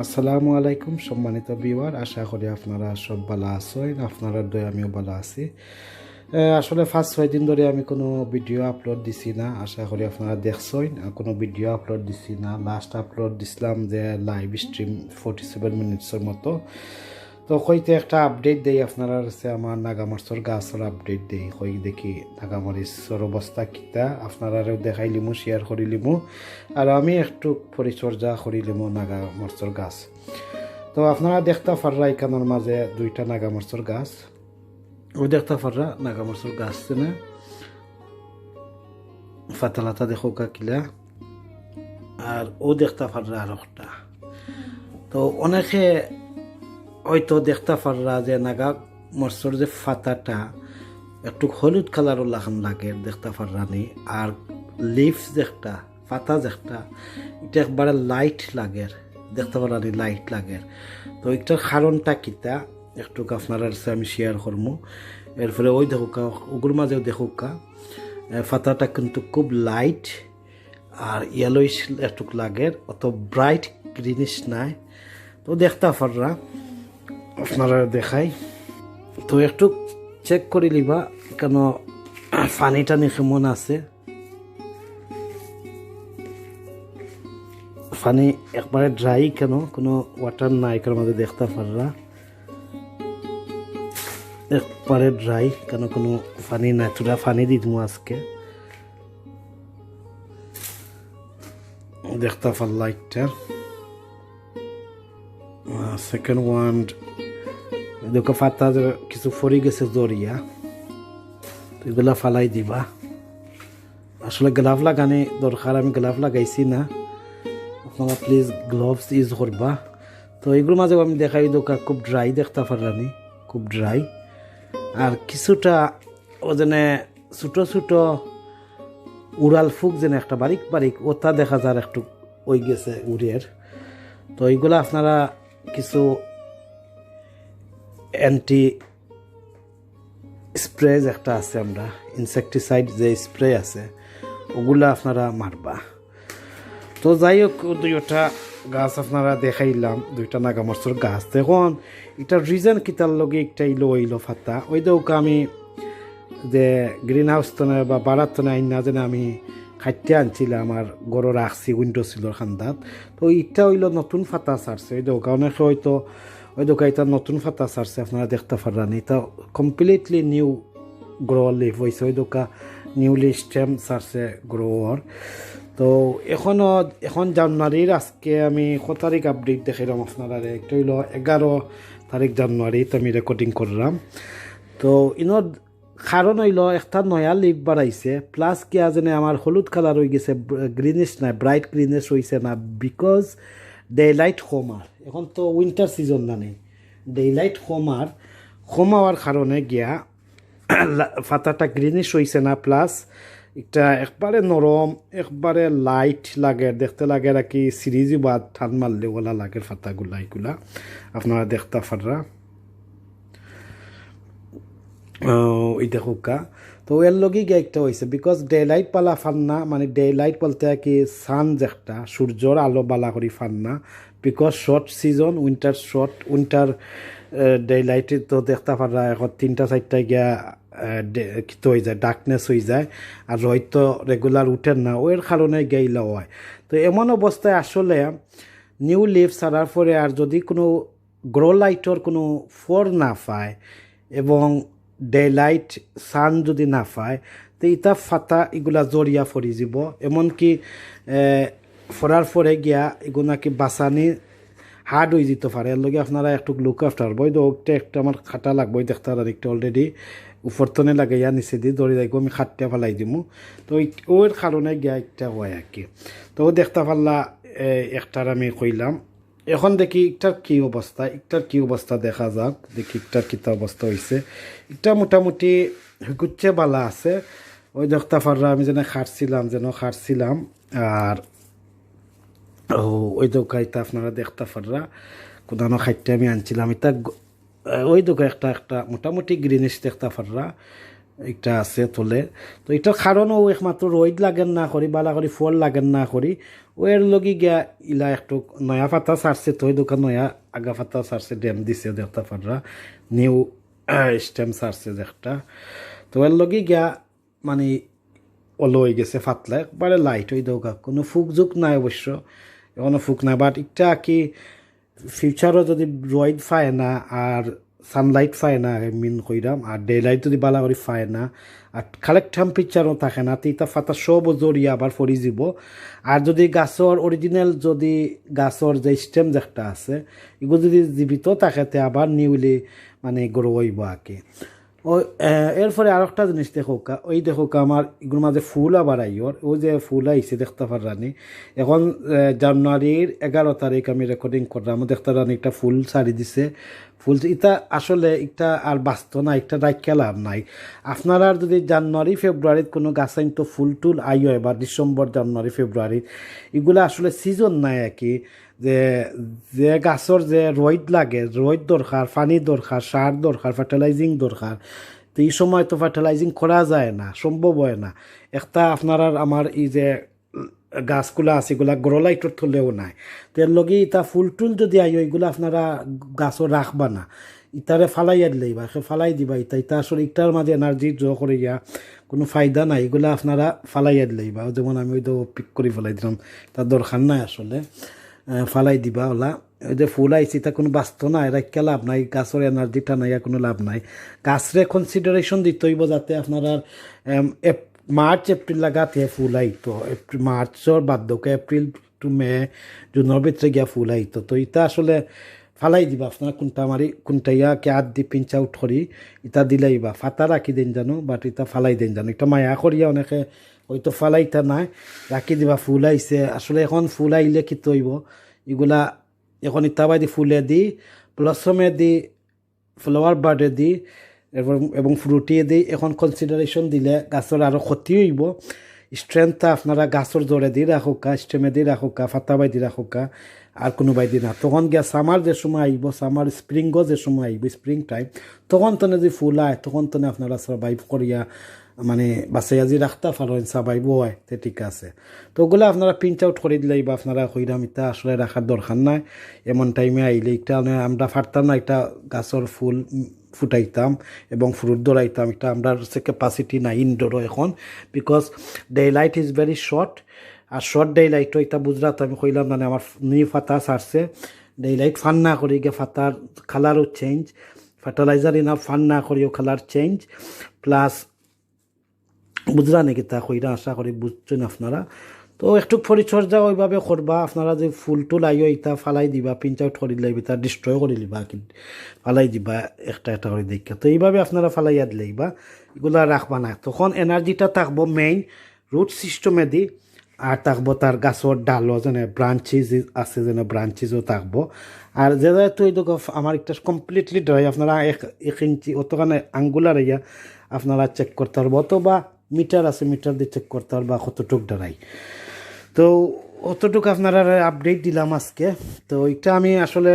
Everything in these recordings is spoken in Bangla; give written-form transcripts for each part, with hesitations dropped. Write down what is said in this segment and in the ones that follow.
আসসালামু আলাইকুম সম্মানিত ভিউয়ার, আশা করি আপনারা সব ভালো আছেন। আপনারা দয় আমিও ভালো আছি। আসলে 5-6 দিন ধরে আমি কোনো ভিডিও আপলোড দিছি না। আশা করি আপনারা দেখছেন কোনো ভিডিও আপলোড দিছি না। লাস্ট আপলোড দিছিলাম যে লাইভ স্ট্রিম 47 মিনিটসের মতো। তো হইতে একটা আপডেট দেই আপনারা কাছে, আমার নাগামরিচর গাছের আপডেট দেই। হই দেখি নাগামরিচর অবস্থা কিতা আপনারাও দেখাইলিমু, শেয়ার করিলিমু, আর আমি একটু পরিচর্যা করিলিমু নাগামরিচর গাছ। তো আপনারা দেখতে পাররা এখানের মাঝে দুইটা নাগামরিচর গাছ। ও দেখতে পাররা নাগামরিচর গাছ না, ফাতালাতা দেখো কিলা, আর ও দেখতে পাররা আর একটা। তো অনেকে হয়তো দেখতে পাররা যে নাগা মরচর যে ফাতাটা একটু হলুদ কালারও লাগান লাগে, দেখতে পাররানি। আর লিভস যেটা পাতা যেটা এটা একবারে লাইট লাগে, দেখতে পাররানি লাইট লাগে। তো এটার কারণটা কিতা একটু আপনার আমি শেয়ার করবো। এরপরে ওই দেখুকা ওগুলোর মাঝেও দেখুকা পাতাটা কিন্তু খুব লাইট আর ইয়েলোইশ একটু লাগে, অত ব্রাইট গ্রিনিশ নাই। তো দেখতে পাররা আপনারা দেখাই। তো একটু চেক করে লিবা কেন পানি টানি কেমন আছে। পানি একবারে ড্রাই, কেন কোনো ওয়াটার নাই এর মধ্যে, দেখতে পাররা একবারে ড্রাই, কেন কোনো পানি নাই। তোরা পানি দি দিব আজকে, দেখতে পারলা একটা। সেকেন্ড ওয়ান দেখো পাতা কিছু ফরি গেছে জড়িয়া, এগুলা ফালাই দিবা। আসলে গ্লাভ লাগানি দরকার, আমি গ্লাভ লাগাইছি না, আপনারা প্লিজ গ্লাভস ইউজ করবা। তো এগুলোর মাঝেও আমি দেখাই দোকা খুব ড্রাই, দেখতে পারলানি খুব ড্রাই। আর কিছুটা ও যেনে ছোটো ছোটো উড়াল ফুক যেন একটা বারিক বারিক ওটা দেখা যায় একটু ওই গেছে উড়ের। তো এইগুলো আপনারা কিছু অ্যান্টি স্প্রে একটা আছে, আমরা ইনসেকটিসাইড যে স্প্রে আছে ওগুলো আপনারা মারবা। তো যাই হোক দুইটা গাছ আপনারা দেখাইলাম, দুইটা নাগামরিচর গাছ। দেখুন এটার রিজন কিতার লগে একটা ইলো ফাতা ওই দৌকা আমি যে গ্রিন হাউস তো বা বাড়ার তো আইন না যেন আমি খাইতে আনছিলাম, আমার গড় রাখছি উইন্ডো ছিল খান্দাত। তো ইটা হইলো নতুন ফাতা ছাড়ছে ওই দৌকা, অনেকে হয়তো ওই দোকা এটা নতুন ফাতা ছাড়ছে, আপনারা দেখতে পারলেন। এটা কমপ্লিটলি নিউ গ্রো লিভ হয়েছে, ওই দোকা নিউলি স্টেম ছাড়ছে গ্রোয়ার। তো এখন জানুয়ারির আজকে আমি কত তারিখ আপডেট দেখাইলাম আপনারা, একটা হইল 11 জানুয়ারিতে আমি রেকর্ডিং করলাম। তো ইনোর কারণ হইল একটা নয়া লিভ বাড়াইছে, প্লাস কি যেন আমার হলুদ কালার হয়ে গেছে, গ্রিনিশ না ব্রাইট গ্রিনিশ হয়েছে না, বিকজ ডে লাইট হোমার। এখন তো উইন্টার সিজন না নেই, ডে লাইট হোমার কারণে গিয়া পাতাটা গ্রিনিশ হয়েছে না, প্লাস এটা একবারে নরম একবারে লাইট লাগে, দেখতে লাগে আর কি সিরিজই বা ঠান মারলে ওলা লাগে পাতাগুলা। এগুলা আপনারা দেখতে পাররা ওই দেখুকা। তো এর লগি গিয়ে একটা হয়েছে বিকজ ডে লাইট পালা ফান্না, মানে ডে লাইট বলতে কি সান যেটা সূর্যর আলো বালা করি ফান্না, because short season winter day লাইটে তো দেখতে পারা এখন 3-4টা গিয়া কিতো হয়ে যায়, ডার্কনেস হয়ে যায়, আর হয়তো রেগুলার উঠেন না, ওর কারণে গেইলা হয়। তো এমন অবস্থায় আসলে নিউ লিভ ছাড়ার পরে আর যদি কোনো গ্রো লাইটর কোনো ফোর না পায় এবং ডে লাইট সান যদি না পায়, তো ইটা ফাতা এগুলা জড়িয়া ফরি যাব, এমনকি ফরার পরে গিয়া এগুলো কি বাঁচানি হার্ড হয়ে যেতে পারে। এর লগে আপনারা একটু লুক আফটার বই তো একটা আমার খাটা লাগবো, দেখতে আর একটা অলরেডি উপরতনে লাগাইয়া নিচে দিয়ে দড়ি যাইব, আমি খাটটা ফেলাই দিব। তো ওর কারণে গিয়া একটা হয় আর কি। তো দেখতে পারলা একটার আমি কইলাম। এখন দেখি একটার কি অবস্থা দেখা যাক, দেখি একটার কিতা অবস্থা হয়েছে। এটা মোটামুটি হুকুচ্ছে বালা আছে, ওই দেখতে পাররা আমি যেন খাটছিলাম। আর ওই দোকাইটা আপনারা দেখতে পাররা কোদানো খাইতে আমি আনছিলাম, এটা ওই দোকা একটা মোটামুটি গ্রিনিশ দেখতে পাররা। একটা আছে তোলে তো এটার কারণও একমাত্র রোদ লাগেন না করি বালা করি ফল লাগেন না করি ওর লগি গিয়া ইলা একটু নয়া পাতা ছাড়ছে তো দোকান নয়া আগা পাতা ছাড়ছে ড্যাম দিছে দেখতে পাররা নিউ স্টেম ছাড়ছে একটা তো এর লগি গিয়া মানে ওলো হয়ে গেছে ফাতলা একবারে লাইট হয়ে দৌকা কোনো ফুক ঝুঁক নাই অবশ্য এখনো ফুক নাই বাট এটা কি ফিউচারও যদি রোদ পায় না আর সানলাইট পায় না মিন কইরাম আর ডে লাইট যদি বালা করে পায় না আর কালেক্ট টেম্পারেচারও থাকে না তিতা ফাতা সব জড়িয়ে আবার ফরি যাব আর যদি গাছর অরিজিনাল যদি গাছর যে স্টেম যেটা আছে এগুলো যদি জীবিত থাকে তে আবার নিউলি মানে গ্রো হইব আঁকে ও এরপরে আর একটা জিনিস দেখোকা ওই দেখোকা আমার এগুলোর মাঝে ফুল আবার আইয়র ওই যে ফুল আইছে দেখতে পারানি এখন জানুয়ারির 11 তারিখ আমি রেকর্ডিং করলাম দেখতে রানি একটা ফুল ছাড়ি দিছে ফুল এটা আসলে একটা আর বাঁচত না একটা রাখা লাভ নাই আপনারা যদি জানুয়ারি ফেব্রুয়ারিত কোনো গাছ তো ফুল টুল আইয় বা ডিসেম্বর জানুয়ারি ফেব্রুয়ারি এগুলো আসলে সিজন নাই আর কি যে যে গাছর যে রোদ লাগে রোদ দরকার পানি দরকার সার দরকার ফার্টিলাইজিং দরকার তো এই সময় তো ফার্টিলাইজিং করা যায় না সম্ভব হয় না একটা আপনার আমার এই যে গাছগুলা আছে এগুলা গ্রোলাইটর থলেও নাই তের লগে ইতা ফুল টুল যদি আই ওইগুলো আপনারা গাছও রাখবা না ইতারে ফালাইয়া দিলেইবা ফালাই দিবা ইতা ইতা আসলে ইটার মাঝে এনার্জি ড্র করে গিয়া কোনো ফায়দা নাই এগুলো আপনারা ফালাইয়া দিলেইবা যেমন আমি ওই তো পিক করে ফেলাই দিলাম তার দরকার নাই আসলে ফালাই দিবা ওলা ওই যে ফুল আইসি তা কোনো বাঁচত না এরা কে লাভ নাই গাছের এনার্জিটা নাই কোনো লাভ নাই গাছরে কনসিডারেশন দিতে হইব যাতে আপনারা মার্চ এপ্রিল লাগাতে ফুল আইতো মার্চর বাধ্যকে এপ্রিল টু মে জুনের ভিতরে গিয়া ফুল আইতো তো এটা আসলে ফালাই দিবা আপনার কোনটা মারি কোনটা ইয়া কে আট দি পিঞ্চ আউট করি ইটা দিলাইবা ফাতা রাখি দেন জানো বাট ইটা ফালাই দেন জানো এটা মায়া করিয়া অনেকে হয়তো ফালাইতা নাই রাখি দিবা ফুল আইছে আসলে এখন ফুল আইলে কি তৈব এগুলা এখন ইত্যাদি ফুলে দি ব্লসমে দি ফ্লাওয়ার বার্ডে দি এবং ফ্রুটিয়ে দিই এখন কনসিডারেশন দিলে গাছের আরও ক্ষতি হইব স্ট্রেংথটা আপনারা গাছের জোরে দিয়ে রাখোকা স্টেমে দিয়ে রাখোকা ফাতাবাই দিয়ে রাখোকা আর কোনো বাই দিন না তখন গিয়া সামার যে সময় আইব সামার স্প্রিংও যে সময় আইব স্প্রিং টাইম তখন তো যদি ফুল আয় তখন তো আপনারা সার্ভাইভ করিয়া মানে বাসাইয়া যে রাখতে পারেন সার্ভাইভ হয় তো ঠিক আছে তো ওগুলো আপনারা প্রিন্ট আউট করে দিলেই বা আপনারা কইরাম এটা আসলে রাখার দরকার নাই এমন টাইমে আইলে এটা আমরা পারতাম না এটা গাছের ফুল ফুটাইতাম এবং ফ্রুট ধরাইতাম এটা আমরা ক্যাপাসিটি নাই ইনডোরও এখন because daylight is very short আর শর্ট ডে লাইটও এটা বুঝলাম আমি কইলাম মানে আমার নিউ ফাতা ছাড়ছে ডে লাইট ফান না করি গিয়ে ফাতার কালারও চেঞ্জ ফার্টিলাইজার ইনা ফান না করিও কালার চেঞ্জ প্লাস বুঝলা নাকি তা কইরা আশা করি বুঝছেন আপনারা তো একটু পরিচর্যা ওইভাবে করবা আপনারা যে ফুল টুল আইও ইটা ফালাই দিবা প্রিন্ট আউট করে দিলাইবা তা ডিস্ট্রয় করে দিবা ফালাই দিবা একটা একটা করে দেখা তো এইভাবে আপনারা ফালাইয়া দিলাইবা এগুলা রাখবা না তখন এনার্জিটা থাকবো মেইন রুট সিস্টেমে দি আর থাকবো তার গাছর ডালও যেন ব্রাঞ্চিজ আছে যেন ব্রাঞ্চিজও থাকবো আর যে তো এই আমার একটা কমপ্লিটলি ড্রাই আপনারা 1 ইঞ্চি অতখানে আঙ্গুলার ইয়া আপনারা চেক করতে পারবো অথবা মিটার আছে মিটার দিয়ে চেক করতে পারবা কতটুক ডরাই তো অতটুকু আপনারা আপডেট দিলাম আজকে তো এটা আমি আসলে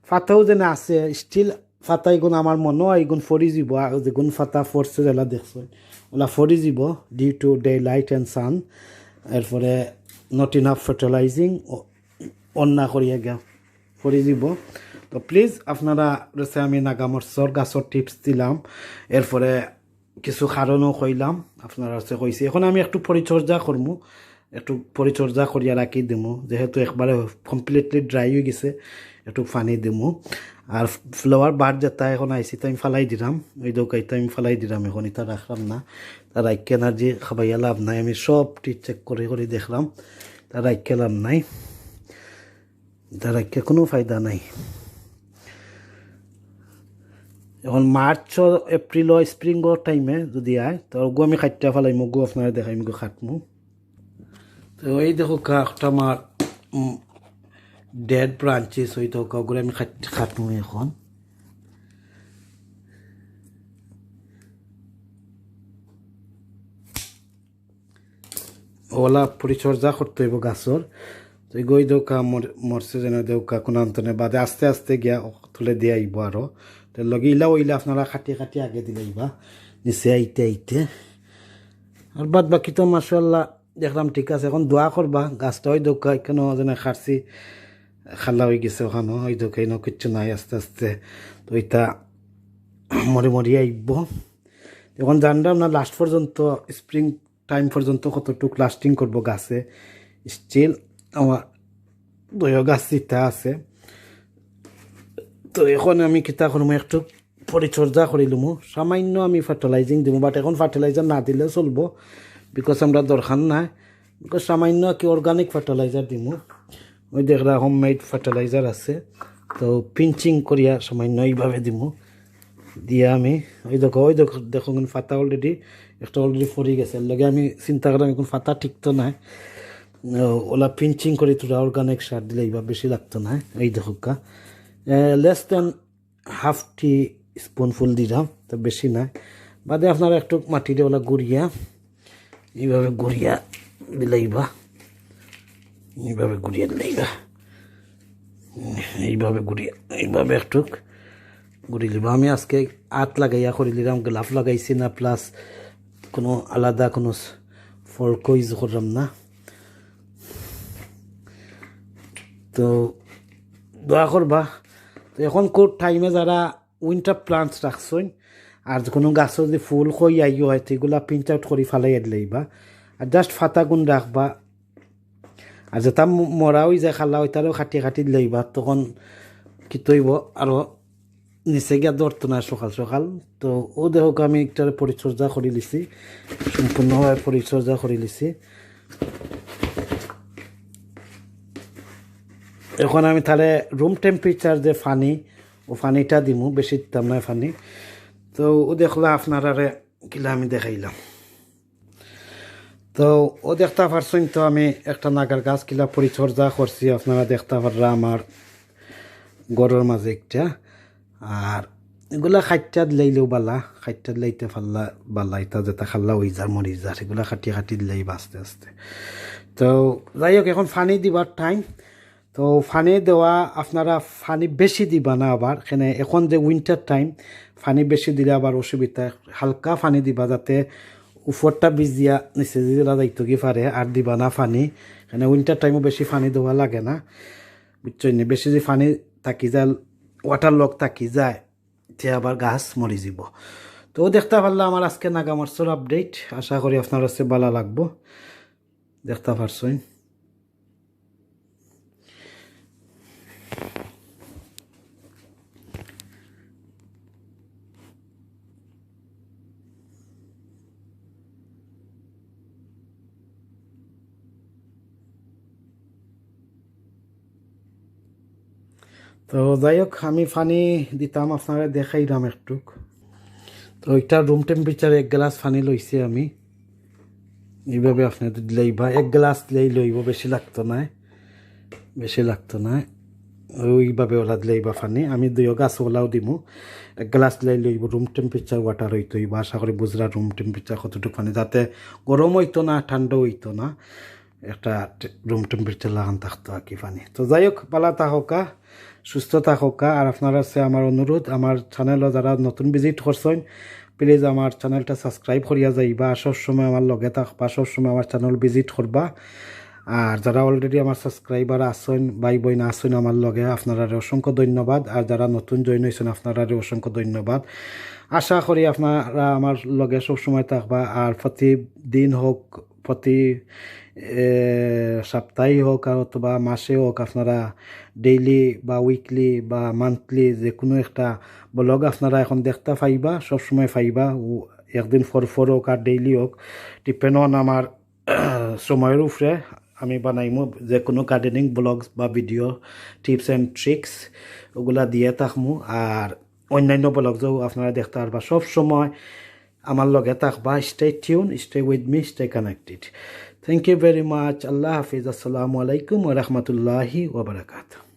ফাতাও যেন আছে স্টিল ফাতা এগুন আমার মনে হয় এগুন ফরি যাব যেগুন ফাতা ফোর্সে যেলা দেখছো ওলা ফরি যাব due to daylight and sun এরপরে নট ইনাফ ফার্টিলাইজিং অন্যা করিয়া গিয়া ফরি যাব তো প্লিজ আপনারা রয়েছে আমি নাগামরসর গাছর টিপস দিলাম এরপরে কিছু কারণও কইলাম আপনারা হচ্ছে কইছি এখন আমি একটু পরিচর্যা করবো একটু পরিচর্যা করিয়া রাখি দিমু যেহেতু একবারে কমপ্লিটলি ড্রাই হয়ে গেছে একটু পানি দিমু আর ফ্লাওয়ার বার্ড যেটা এখন আইসি তো আমি ফালাই দিলাম ওই দোকাইতে আমি ফালাই দিলাম এখন এটা রাখলাম না তার রাইকে এনার্জি খাবাইয়া লাভ নাই আমি সব টি চেক করে করে দেখলাম তার রাইকে লাভ নাই তার রাইকে কোনো ফায়দা নাই এখন মার্চ এপ্রিল স্প্রিংর টাইমে যদি আয় তো ওগু আমি খাইটা ফেলাই মগু আপনারা দেখাই মগু খাটমু তো এই দেখো একটা আমার ডেড ব্রাঞ্চেস হই তো ওগুলো আমি খাটমু এখন ওলা পরিচর্যা করতে হইব গাছর তো গই দেউকা মরছে যেন দেউকা কোনো অন্তনে বাদে আস্তে আস্তে গিয়া তুলে দিয়ে আইব আরও তো লগে ইলা ওইলা আপনারা খাটি খাটি আগে দিলেইবা নিচে আইতে আর বাদ বাকি তো মাশাআল্লাহ দেখলাম ঠিক আছে। এখন দোয়া করবা গাছটা ওই দোকা কেন যেন খারছি খালা হয়ে গেছে ওখানে ওই দোকানো কিচ্ছু নাই আস্তে আস্তে তো ওইটা মরি আইব। এখন জানলাম না লাস্ট পর্যন্ত স্প্রিং টাইম পর্যন্ত কতটুকু লাস্টিং করব গাছে। স্টিল আমার দয় গাছ চিতা আছে। তো এখন আমি কিতা করবো একটু পরিচর্যা করিলুমু সামান্য আমি ফার্টিলাইজিং দিব বাট এখন ফার্টিলাইজার না দিলে চলবো বিকজ আমরা দরকার নাই বিকজ সামান্য কি অর্গানিক ফার্টিলাইজার দিমু ওই দেখরা হোমমেড ফার্টিলাইজার আছে তো পিঞ্চিং করিয়া সামান্য এইভাবে দিমু দিয়ে আমি ওই দেখো ফাতা অলরেডি একটা অলরেডি ফরি গেছে লগে আমি চিন্তা করলাম এখন ফাতা ঠিক তো নাই ওলা পিঞ্চিং করে তোরা অর্গানিক সার দিলে এইভাবে বেশি লাগতো না এই দেখো লেস দেন হাফ টি স্পুনফুল দিলাম তো বেশি নাই বাদে আপনারা একটু মাটিতে ওলা গুড়িয়া এইভাবে গুড়িয়া দিলাইবা এইভাবে গুড়িয়া দিলাইবা এইভাবে একটু গুড়ি লিবা। আমি আজকে আত লাগাইয়া করে দিলাম গ্লাভ লাগাইছি না প্লাস কোনো আলাদা কোনো ফর্ক ইউজ করলাম না। তো দোয়া করবা। তো এখন কোর টাইমে যারা উইন্টার প্লান্টস রাখছেন আর কোনো গাছ যদি ফুল খই আইও হয় এগুলা প্রিন্ট আউট করে ফালাই দিলেইবা আর জাস্ট ফাতা গুণ রাখবা আর যেটা মরা হয়ে যায় খালা ওইটারও খাটি দিলেইবা তখন কি তৈব আরও নিচে গিয়া ধরতো না সকাল তো ও দেহক আমি একটার পরিচর্যা করে লিছি সম্পূর্ণভাবে পরিচর্যা করে লিছি। এখন আমি তাহলে রুম টেম্পারেচার যে পানি ও পানিটা দিমু বেশি দিতাম না পানি। তো ও দেখলা আপনারা কিলা আমি দেখাইলাম। তো ও দেখতে পারছেন তো আমি একটা নাগার গাছ কিলা পরিচর্যা করছি আপনারা দেখতে পাররা আমার গড়ের মাঝে একটা আর এগুলা খাইটা দিলেইলেও বালা খাইটা দিলাইতে ফাল্লা বালা এটা যেটা খাল্লা ওই যার মরি যার এগুলা খাটি দিলেই আস্তে আস্তে। তো যাই হোক এখন পানি দিবার টাইম। তো পানি দেওয়া আপনারা পানি বেশি দিবা না আবার এখানে এখন যে উইন্টার টাইম পানি বেশি দিলে আবার অসুবিধা হালকা পানি দিবা যাতে উপরটা ভিজিয়া নিচে দিলা যাইতো কি পারে আর দিবা না পানি এখানে উইন্টার টাইমও বেশি পানি দেওয়া লাগে না বুঝছেন। বেশি যে পানি থাকি যায় ওয়াটার লক থাকি যায় তে আবার গাছ মরি যাব। তো দেখতে পারলাম আমার আজকে নাগামরসর আপডেট আশা করি আপনার কাছে ভালো লাগবো দেখতে পারছেন। তো যাই হোক আমি পানি দিতাম আপনারা দেখাইলাম একটু। তো ওইটা রুম টেম্পারেচার 1 গ্লাস পানি লইছি আমি এইভাবে আপনাদের দিলেইবা 1 গ্লাস দিলেই লইব বেশি লাগতো না ওইভাবে ওলা দিলেইবা পানি আমি 2 গাছ ওলাও দিমু 1 গ্লাস দিলেই লইব রুম টেম্পারেচার ওয়াটার হইতো বা আশা করি বুঝরা রুম টেম্পারেচার কতটুকু পানি যাতে গরম হইতো না ঠান্ডা হইতো না একটা রুম টেম্পারেচার লাগান থাকতো আর কি পানি। তো যাই হোক পালা থাকা সুস্থ থাকা আর আপনার কাছে আমার অনুরোধ আমার চ্যানেলও যারা নতুন ভিজিট করছেন প্লিজ আমার চ্যানেলটা সাবস্ক্রাইব করিয়া যাইবা সবসময় আমার লগে থাকবা সবসময় আমার চ্যানেল ভিজিট করবা। আর যারা অলরেডি আমার সাবস্ক্রাইবার আসেন ভাই বোন আসেন আমার লগে আপনারা অসংখ্য ধন্যবাদ আর যারা নতুন জয়েন হয়েছেন আপনারা অসংখ্য ধন্যবাদ। আশা করি আপনারা আমার লগে সবসময় থাকবা আর প্রতিদিন হোক প্রতি সপ্তাহে হোক আর অথবা মাসে হোক আপনারা ডেইলি বা উইকলি বা মান্থলি যে কোনো একটা ব্লগ আপনারা এখন দেখতে পাইবা সবসময় পাইবা একদিন ফর হোক আর ডেইলি হোক ডিপেন্ড অন আমার সময়ের উপরে আমি বানাইমু যে কোনো গার্ডেনিং ব্লগস বা ভিডিও টিপস অ্যান্ড ট্রিক্স ওগুলা দিয়ে থাকমু আর অন্যান্য ব্লগসও আপনারা দেখতে পারবা সব সময় আমার লগে থাকবা। Stay tuned stay with me stay connected. Thank you very much. আল্লাহ হাফিজ। আসসালামু আলাইকুম ওয়া রাহমাতুল্লাহি ওয়া বারাকাতুহু।